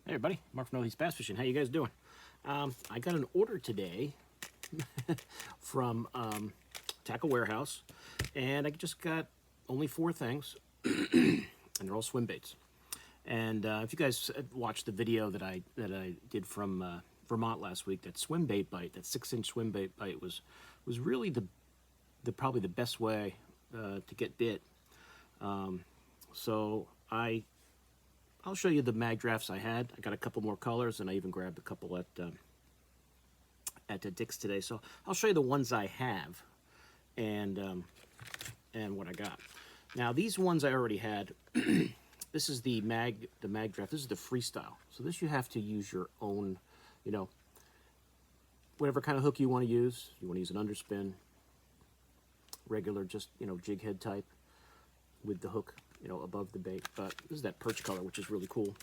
Hey everybody, Mark from Northeast Bass Fishing. How you guys doing? I got an order today from Tackle Warehouse, and I just got only 4 things, and they're all swim baits. And if you guys watched the video that I did from Vermont last week, that swim bait bite, that 6-inch swim bait bite was really the probably the best way to get bit. So I'll show you the Magdrafts I had. I got a couple more colors, and I even grabbed a couple at Dick's today. So I'll show you the ones I have, and what I got. Now these ones I already had. This is the Magdraft. This is the freestyle. So this you have to use your own, whatever kind of hook you want to use. You want to use an underspin, regular, just jig head type with the hook above the bait. But this is that perch color, which is really cool.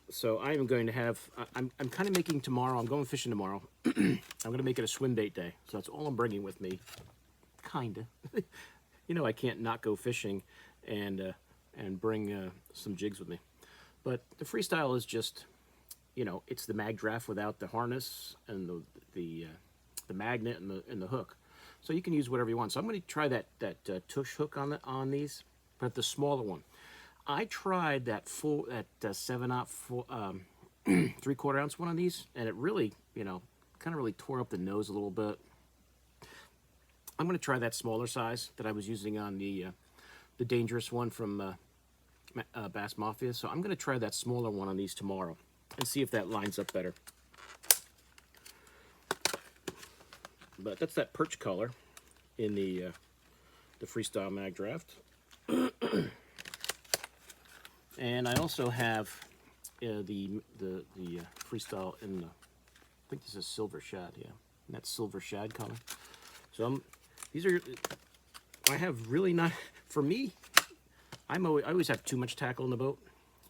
So I am going to have, I'm kind of making tomorrow, I'm going fishing tomorrow. I'm going to make it a swim bait day. So that's all I'm bringing with me, kind of. I can't not go fishing and bring some jigs with me. But the freestyle is just, it's the Magdraft without the harness and the magnet and the hook. So you can use whatever you want. So I'm going to try that tush hook on these, but the smaller one. I tried that 7/0 3/4 ounce one on these, and it really, kind of really tore up the nose a little bit. I'm going to try that smaller size that I was using on the Daingerous one from Bass Mafia. So I'm going to try that smaller one on these tomorrow and see if that lines up better. But that's that perch color in the freestyle Magdraft. And I also have the freestyle in the, I think this is silver shad, yeah, and that's silver shad color. So these are, I have really not, for me, I always have too much tackle in the boat.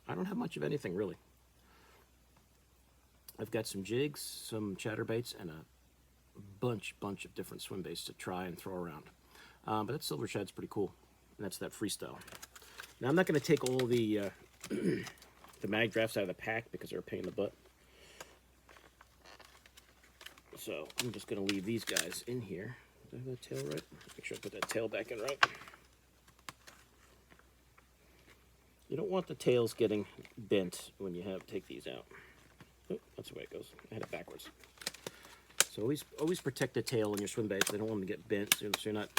I don't have much of anything really. I've got some jigs, some chatterbaits, and a bunch of different swim baits to try and throw around. But that silver shad's pretty cool, and that's that freestyle. Now I'm not going to take all the the Magdrafts out of the pack because they're a pain in the butt. So I'm just going to leave these guys in here. Did I have that tail right? Make sure I put that tail back in right. You don't want the tails getting bent when you take these out. Oh, that's the way it goes. I had it backwards. So always protect the tail in your swim baits. They don't want them to get bent, so you're not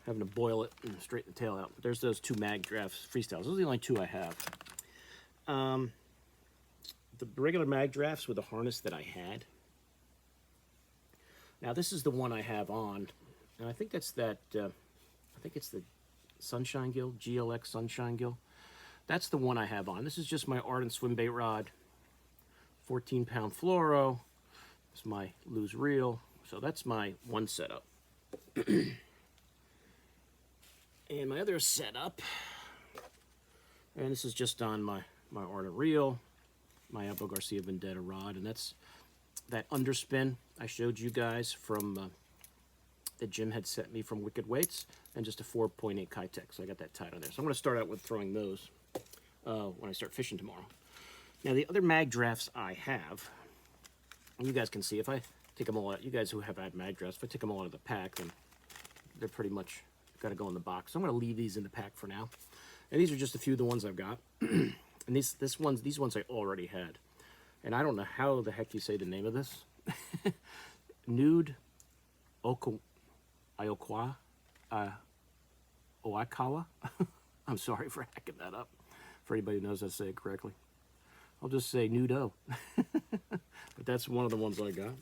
having to boil it and straighten the tail out. But there's those 2 Magdrafts freestyles. Those are the only 2 I have. The regular Magdrafts with the harness that I had. Now this is the one I have on, and I think that's that. I think it's the Sunshine Gill, GLX Sunshine Gill. That's the one I have on. This is just my Ardent swim bait rod, 14-pound fluoro. It's my loose reel. So that's my one setup. And my other setup, and this is just on my Ardent reel, my Albo Garcia Vendetta rod, and that's that underspin I showed you guys from that Jim had sent me from Wicked Weights, and just a 4.8 Kitech. So I got that tied on there. So I'm going to start out with throwing those when I start fishing tomorrow. Now the other Magdrafts I have, and you guys can see if I take them all out. You guys who have had Magdrafts, if I take them all out of the pack, then they're pretty much got to go in the box. So I'm going to leave these in the pack for now. And these are just a few of the ones I've got. And these ones I already had. And I don't know how the heck you say the name of this. Nude Iokwa Oakawa. I'm sorry for hacking that up. For anybody who knows how to say it correctly. I'll just say Nudo. But that's one of the ones I got.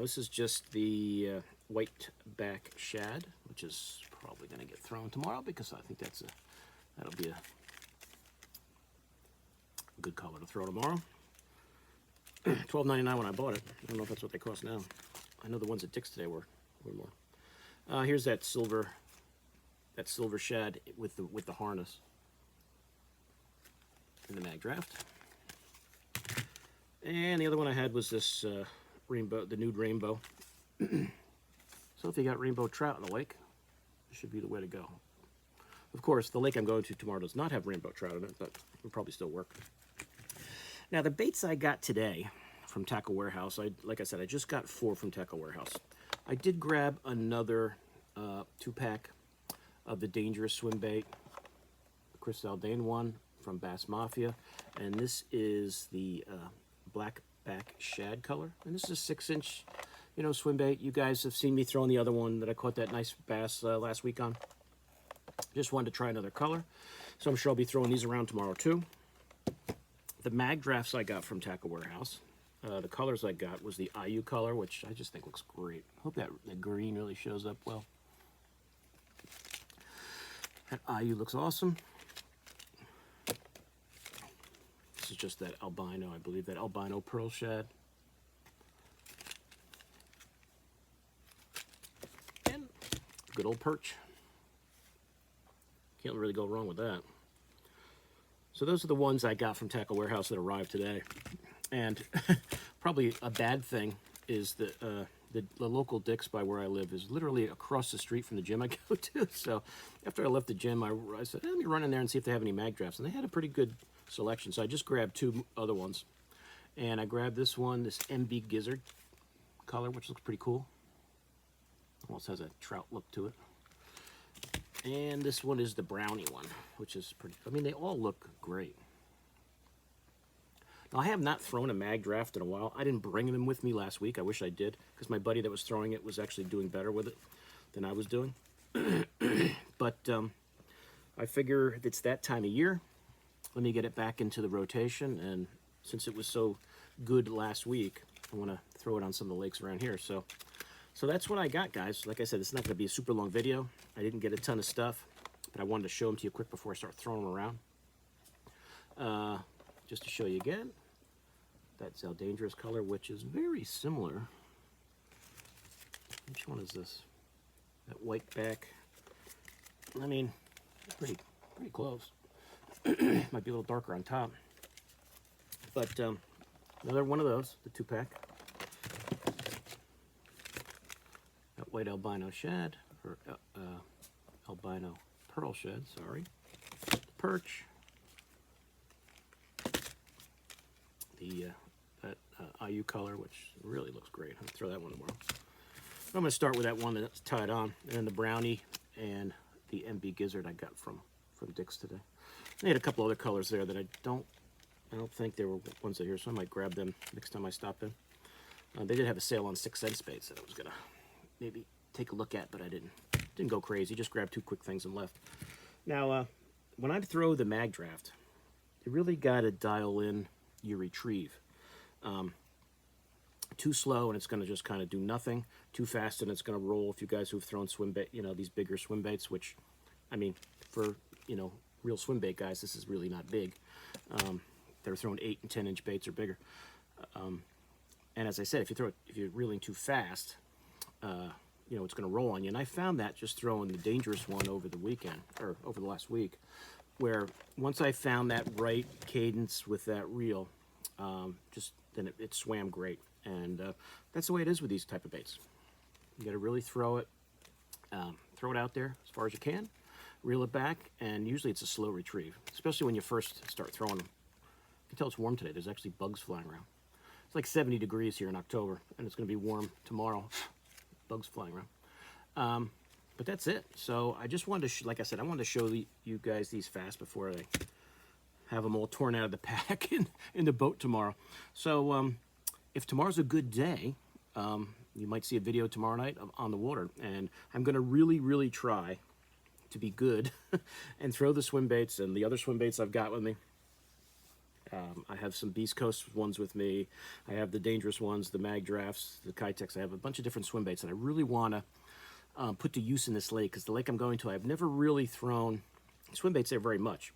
This is just the white back shad, which is probably going to get thrown tomorrow because I think that'll be a good color to throw tomorrow. $12.99 when I bought it. I don't know if that's what they cost now. I know the ones at Dick's today were more. Here's that silver shad with the harness in the Magdraft. And the other one I had was this rainbow, the nude rainbow. So if you got rainbow trout in the lake, this should be the way to go. Of course, the lake I'm going to tomorrow does not have rainbow trout in it, but it'll probably still work. Now, the baits I got today from Tackle Warehouse, like I said, I just got 4 from Tackle Warehouse. I did grab another 2-pack of the Daingerous swim bait, Chris Zaldain one from Bass Mafia, and this is the black back shad color, and this is a 6-inch, swim bait. You guys have seen me throwing the other one that I caught that nice bass last week on. Just wanted to try another color, so I'm sure I'll be throwing these around tomorrow too. The Magdrafts I got from Tackle Warehouse, the colors I got was the IU color, which I just think looks great. Hope that green really shows up well. That IU looks awesome. This is just that albino, I believe, that albino pearl shad. And good old perch. Can't really go wrong with that. So those are the ones I got from Tackle Warehouse that arrived today. And probably a bad thing is that the local Dick's by where I live is literally across the street from the gym I go to. So after I left the gym, I said, let me run in there and see if they have any Magdrafts. And they had a pretty good selection. So I just grabbed 2 other ones. And I grabbed this one, this MB Gizzard color, which looks pretty cool. Almost has a trout look to it. And this one is the brownie one, which is pretty, I mean, they all look great. Now, I have not thrown a Magdraft in a while. I didn't bring them with me last week. I wish I did, because my buddy that was throwing it was actually doing better with it than I was doing. But I figure it's that time of year. Let me get it back into the rotation, and since it was so good last week, I want to throw it on some of the lakes around here. So that's what I got, guys. Like I said, it's not going to be a super long video. I didn't get a ton of stuff, but I wanted to show them to you quick before I start throwing them around. Just to show you again, that's our Daingerous color, which is very similar. Which one is this? That white back. I mean, pretty close. Might be a little darker on top. But another one of those, the 2-pack. That white albino shad, or albino pearl shad, sorry. Perch. The that IU color, which really looks great. I'll throw that one tomorrow. I'm going to start with that one that's tied on, and then the brownie and the MB Gizzard I got from Dick's today. They had a couple other colors there that I don't think they were ones that here, so I might grab them next time I stop in. They did have a sale on 6-cent baits that I was gonna maybe take a look at, but I didn't go crazy. Just grabbed 2 quick things and left. Now, when I throw the Magdraft, you really got to dial in your retrieve. Too slow and it's going to just kind of do nothing. Too fast and it's going to roll. If you guys who've thrown swim bait, these bigger swim baits, which, I mean, for real swim bait guys, this is really not big. They're throwing 8 and 10-inch baits or bigger. And as I said, if you're reeling too fast, it's going to roll on you. And I found that just throwing the Daingerous one over the weekend, or over the last week, where once I found that right cadence with that reel, then it swam great. And that's the way it is with these type of baits. You got to really throw it out there as far as you can, reel it back, and usually it's a slow retrieve, especially when you first start throwing them. You can tell it's warm today. There's actually bugs flying around. It's like 70 degrees here in October, and it's going to be warm tomorrow. Bugs flying around. But that's it. So I just wanted to, like I said, I wanted to show you guys these fast before I have them all torn out of the pack in the boat tomorrow. So if tomorrow's a good day, you might see a video tomorrow night on the water. And I'm going to really, really try to be good and throw the swim baits and the other swim baits I've got with me. I have some Beast Coast ones with me. I have the Daingerous ones, the Magdrafts, the Kitex. I have a bunch of different swim baits that I really want to put to use in this lake, because the lake I'm going to, I've never really thrown swim baits there very much.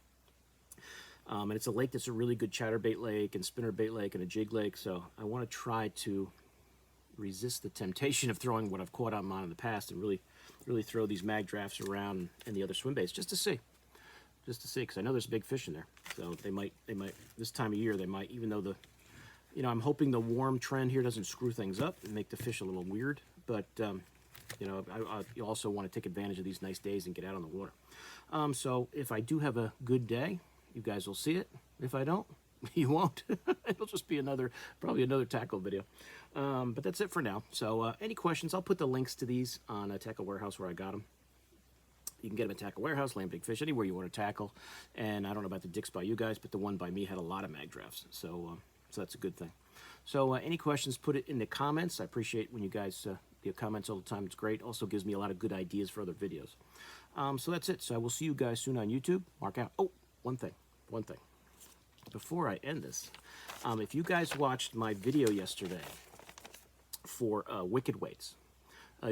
And it's a lake that's a really good chatterbait lake and spinnerbait lake and a jig lake, so I want to try to resist the temptation of throwing what I've caught on mine in the past and really throw these Magdrafts around and the other swim baits just to see, because I know there's big fish in there. So they might this time of year they might, even though I'm hoping the warm trend here doesn't screw things up and make the fish a little weird, but You know, you also want to take advantage of these nice days and get out on the water. So if I do have a good day, you guys will see it. If I don't, you won't. It'll just be probably another tackle video. But that's it for now. So any questions, I'll put the links to these on a Tackle Warehouse where I got them. You can get them at Tackle Warehouse, Land Big Fish, anywhere you want to tackle. And I don't know about the Dicks by you guys, but the one by me had a lot of Magdrafts. So that's a good thing. So any questions, put it in the comments. I appreciate when you guys the comments all the time. It's great. Also gives me a lot of good ideas for other videos. So that's it. So I will see you guys soon on YouTube. Mark out. Oh, one thing. Before I end this, if you guys watched my video yesterday for Wicked Weights,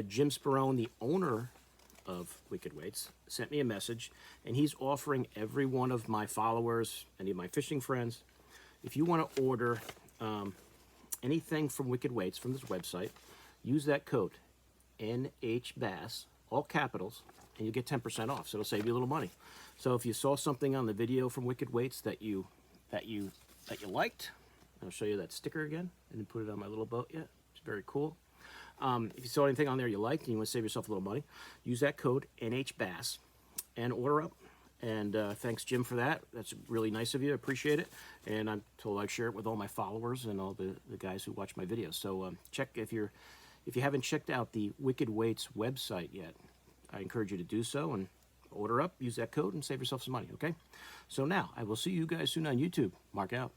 Jim Sperone, the owner of Wicked Weights, sent me a message, and he's offering every one of my followers, any of my fishing friends, if you want to order anything from Wicked Weights from this website, use that code NHBASS, all capitals, and you get 10% off. So it'll save you a little money. So if you saw something on the video from Wicked Weights that you liked, I'll show you that sticker again. I didn't put it on my little boat yet. It's very cool. If you saw anything on there you liked and you want to save yourself a little money, use that code NHBASS and order up. And thanks, Jim, for that. That's really nice of you. I appreciate it. And I'm told I share it with all my followers and all the guys who watch my videos. So check if you haven't checked out the Wicked Weights website yet. I encourage you to do so and order up, use that code, and save yourself some money, okay? So now, I will see you guys soon on YouTube. Mark out.